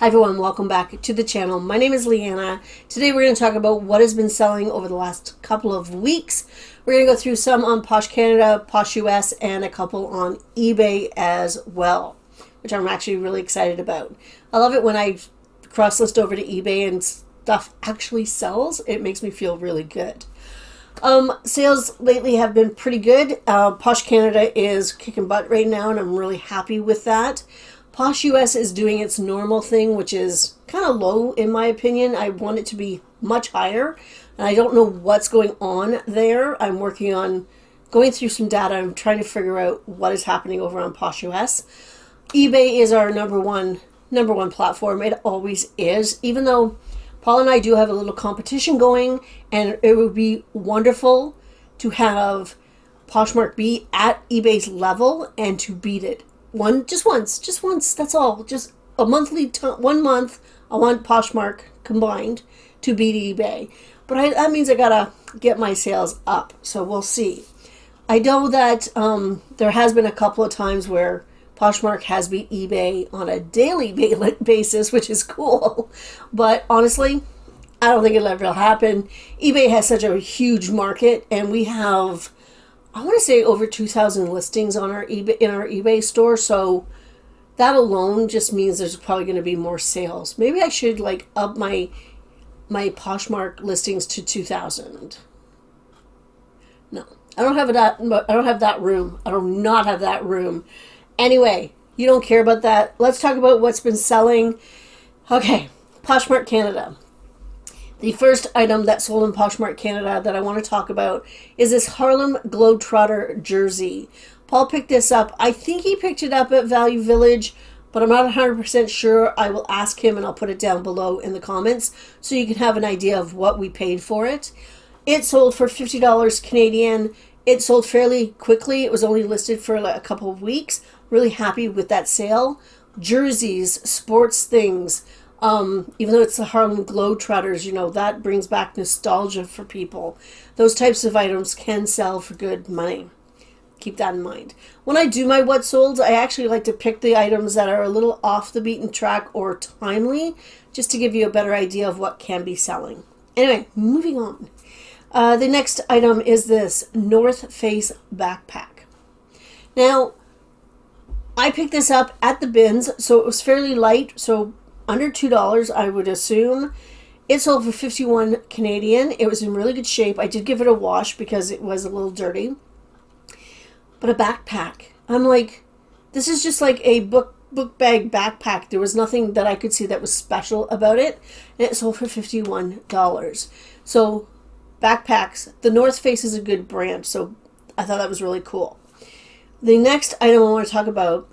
Hi everyone, welcome back to the channel. My name is Leanna. Today we're going to talk about what has been selling over the last couple of weeks. We're going to go through some on Posh Canada, Posh US, and a couple on eBay as well, which I'm actually really excited about. I love it when I cross-list over to eBay and stuff actually sells. It makes me feel really good. Sales lately have been pretty good. Posh Canada is kicking butt right now, and I'm really happy with that. Posh US is doing its normal thing, which is kind of low in my opinion. I want it to be much higher, and I don't know what's going on there. I'm working on going through some data. I'm trying to figure out what is happening over on Posh US. eBay is our number one platform. It always is, even though Paul and I do have a little competition going, and it would be wonderful to have Poshmark be at eBay's level and to beat it. Just once, that's all. Just a monthly, 1 month, I want Poshmark combined to beat eBay. But that means I gotta get my sales up, so we'll see. I know that there has been a couple of times where Poshmark has beat eBay on a daily basis, which is cool. But honestly, I don't think it'll ever happen. eBay has such a huge market, and we have, I want to say, over 2,000 listings on our eBay store. So that alone just means there's probably going to be more sales. Maybe I should up my Poshmark listings to 2,000. No, I don't have that. I don't have that room. I do not have that room. Anyway, you don't care about that. Let's talk about what's been selling. Okay, Poshmark Canada. The first item that sold in Poshmark Canada that I want to talk about is this Harlem Globetrotter jersey. Paul picked this up. I think he picked it up at Value Village, but I'm not 100% sure. I will ask him, and I'll put it down below in the comments so you can have an idea of what we paid for it. It sold for $50 Canadian. It sold fairly quickly. It was only listed for a couple of weeks. Really happy with that sale. Jerseys, sports things, even though it's the Harlem Globetrotters, that brings back nostalgia for people. Those types of items can sell for good money. Keep that in mind. When I do my what solds, I actually like to pick the items that are a little off the beaten track or timely, just to give you a better idea of what can be selling. Anyway, moving on. The next item is this North Face backpack. Now, I picked this up at the bins, so it was fairly light, so under $2, I would assume. It sold for 51 Canadian. It was in really good shape. I did give it a wash because it was a little dirty. But a backpack. I'm like, this is just like a book bag backpack. There was nothing that I could see that was special about it. And it sold for $51. So backpacks, the North Face is a good brand, so I thought that was really cool. The next item I want to talk about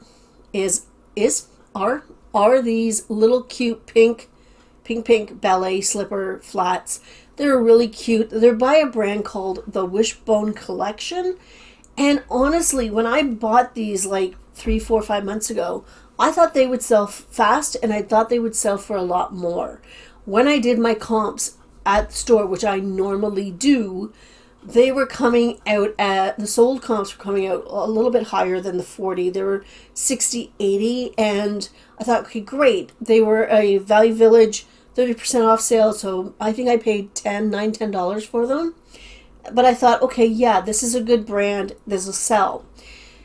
are these little cute pink ballet slipper flats. They're really cute. They're by a brand called the Wishbone Collection. And honestly, when I bought these 3, 4, 5 months ago, I thought they would sell fast, and I thought they would sell for a lot more. When I did my comps at the store, which I normally do, they were coming out the sold comps were coming out a little bit higher than the 40. They were 60, 80, and I thought, okay, great. They were a Value Village 30% off sale, so I think I paid $10 for them. But I thought, okay, yeah, this is a good brand. This will sell.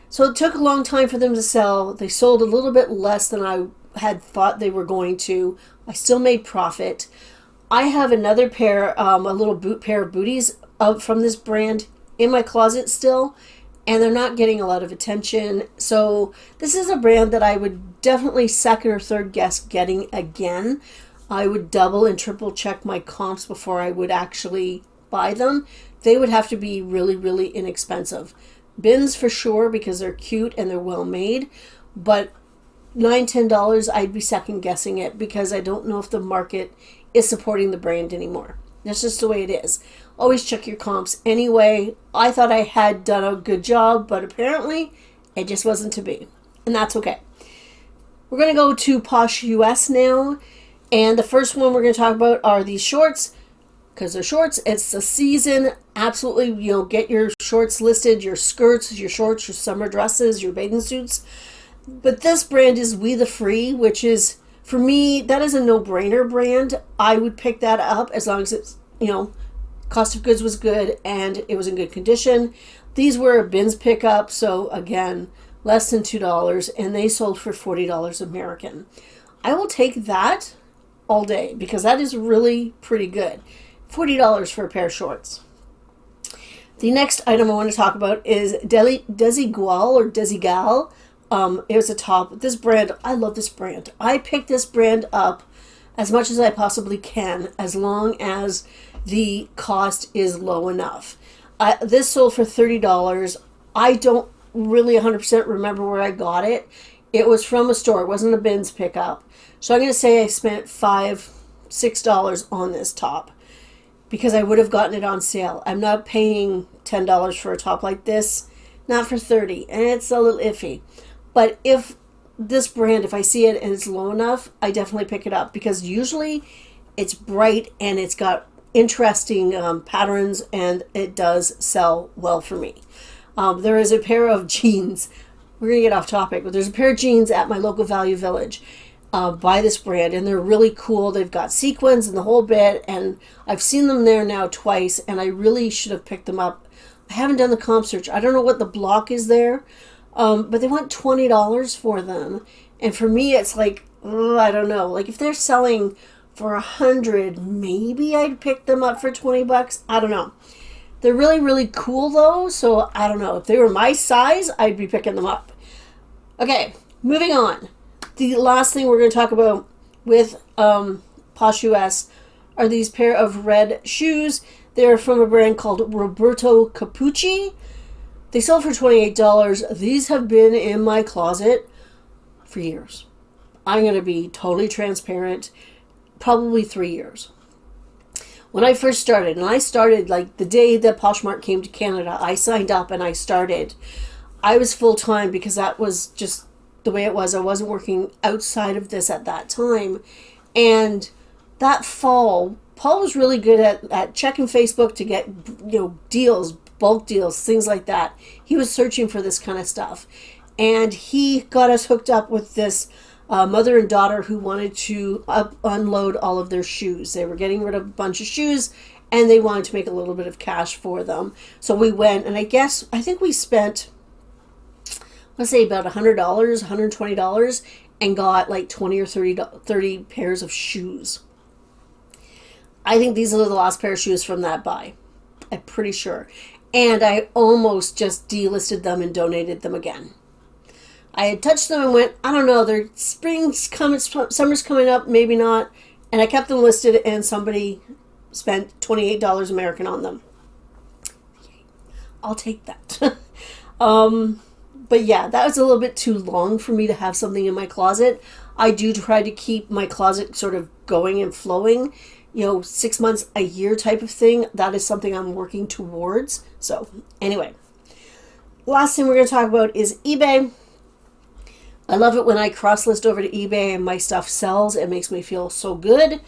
So it took a long time for them to sell. They sold a little bit less than I had thought they were going to. I still made profit. I have another pair, a little pair of booties from this brand in my closet still, and they're not getting a lot of attention. So this is a brand that I would definitely second or third guess getting again. I would double and triple check my comps before I would actually buy them. They would have to be really, really inexpensive. Bins for sure, because they're cute and they're well made, but $9, $10 I'd be second guessing it, because I don't know if the market is supporting the brand anymore. That's just the way it is. Always check your comps. Anyway, I thought I had done a good job, but apparently it just wasn't to be. And that's okay. We're going to go to Posh US now. And the first one we're going to talk about are these shorts. Because they're shorts. It's the season. Absolutely, get your shorts listed. Your skirts, your shorts, your summer dresses, your bathing suits. But this brand is We The Free, which is For me, that is a no-brainer brand. I would pick that up as long as it's, cost of goods was good and it was in good condition. These were a bins pickup, so again, less than $2, and they sold for $40 American. I will take that all day because that is really pretty good. $40 for a pair of shorts. The next item I want to talk about is Desigual or Desigal. It was a top. This brand, I love this brand. I pick this brand up as much as I possibly can, as long as the cost is low enough. This sold for $30. I don't really 100% remember where I got it. It was from a store. It wasn't a bins pickup. So I'm going to say I spent $5, $6 on this top because I would have gotten it on sale. I'm not paying $10 for a top like this, not for $30, and it's a little iffy. But if this brand, if I see it and it's low enough, I definitely pick it up because usually it's bright and it's got interesting patterns and it does sell well for me. There is a pair of jeans. We're going to get off topic, but there's a pair of jeans at my local Value Village by this brand, and they're really cool. They've got sequins and the whole bit, and I've seen them there now twice, and I really should have picked them up. I haven't done the comp search. I don't know what the block is there. But they want $20 for them. And for me, it's like, I don't know. Like if they're selling for $100, maybe I'd pick them up for $20. I don't know. They're really, really cool though. So I don't know. If they were my size, I'd be picking them up. Okay, moving on. The last thing we're going to talk about with Posh US are these pair of red shoes. They're from a brand called Roberto Capucci. They sell for $28. These have been in my closet for years. I'm going to be totally transparent. Probably 3 years. When I first started, and I started like the day that Poshmark came to Canada, I signed up and I started. I was full-time because that was just the way it was. I wasn't working outside of this at that time. And that fall, Paul was really good at checking Facebook to get, deals, bulk deals, things like that. He was searching for this kind of stuff. And he got us hooked up with this mother and daughter who wanted to unload all of their shoes. They were getting rid of a bunch of shoes and they wanted to make a little bit of cash for them. So we went, and I think we spent, let's say about $100, $120, and got like 20 or 30 pairs of shoes. I think these are the last pair of shoes from that buy. I'm pretty sure. And I almost just delisted them and donated them again. I had touched them and went, I don't know, their spring's coming, summer's coming up, maybe not. And I kept them listed and somebody spent $28 American on them. I'll take that. But yeah, that was a little bit too long for me to have something in my closet. I do try to keep my closet sort of going and flowing. 6 months, a year type of thing. That is something I'm working towards. So anyway, last thing we're going to talk about is eBay. I love it when I cross list over to eBay and my stuff sells. It makes me feel so good.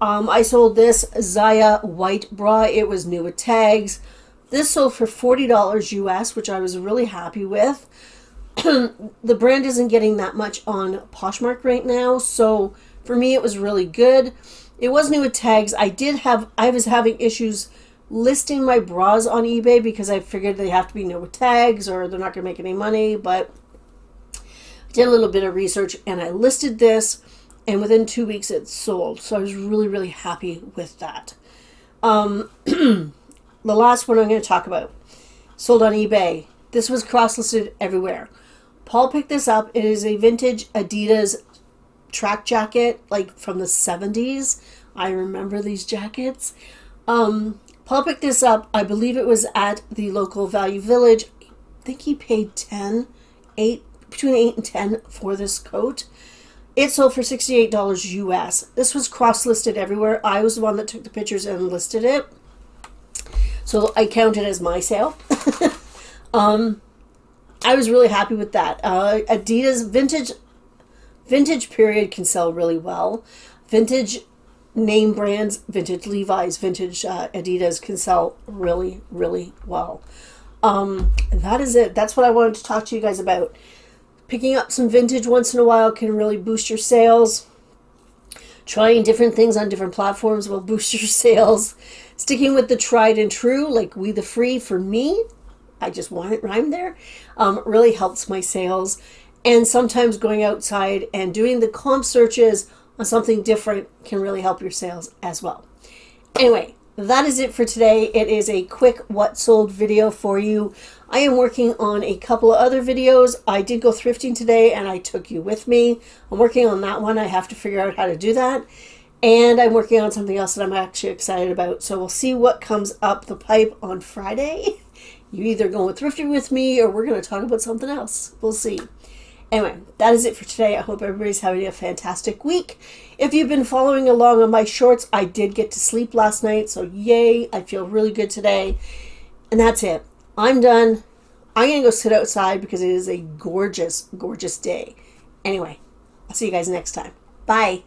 I sold this Zaya white bra. It was new with tags. This sold for $40 US, which I was really happy with. The brand isn't getting that much on Poshmark right now, so for me it was really good. It was new with tags. I was having issues listing my bras on eBay because I figured they have to be new with tags or they're not going to make any money, but I did a little bit of research and I listed this, and within 2 weeks it sold. So I was really, really happy with that. The last one I'm going to talk about, sold on eBay. This was cross-listed everywhere. Paul picked this up. It is a vintage Adidas track jacket, like from the 70s. I remember these jackets. Paul picked this up. I believe it was at the local Value Village. I think he paid between $8 and $10 for this coat. It sold for $68 US. This was cross-listed everywhere. I was the one that took the pictures and listed it. So I count it as my sale. I was really happy with that. Adidas vintage period can sell really well. Vintage name brands, vintage Levi's, vintage Adidas can sell really, really well. That is it. That's what I wanted to talk to you guys about. Picking up some vintage once in a while can really boost your sales. Trying different things on different platforms will boost your sales. Sticking with the tried and true, like We the Free for me, I just want it rhymed there, really helps my sales. And sometimes going outside and doing the comp searches on something different can really help your sales as well. Anyway, that is it for today. It is a quick what sold video for you. I am working on a couple of other videos. I did go thrifting today and I took you with me. I'm working on that one. I have to figure out how to do that. And I'm working on something else that I'm actually excited about. So we'll see what comes up the pipe on Friday. You either go thrifting with me or we're going to talk about something else. We'll see. Anyway, that is it for today. I hope everybody's having a fantastic week. If you've been following along on my shorts, I did get to sleep last night, so yay, I feel really good today. And that's it. I'm done. I'm going to go sit outside because it is a gorgeous, gorgeous day. Anyway, I'll see you guys next time. Bye.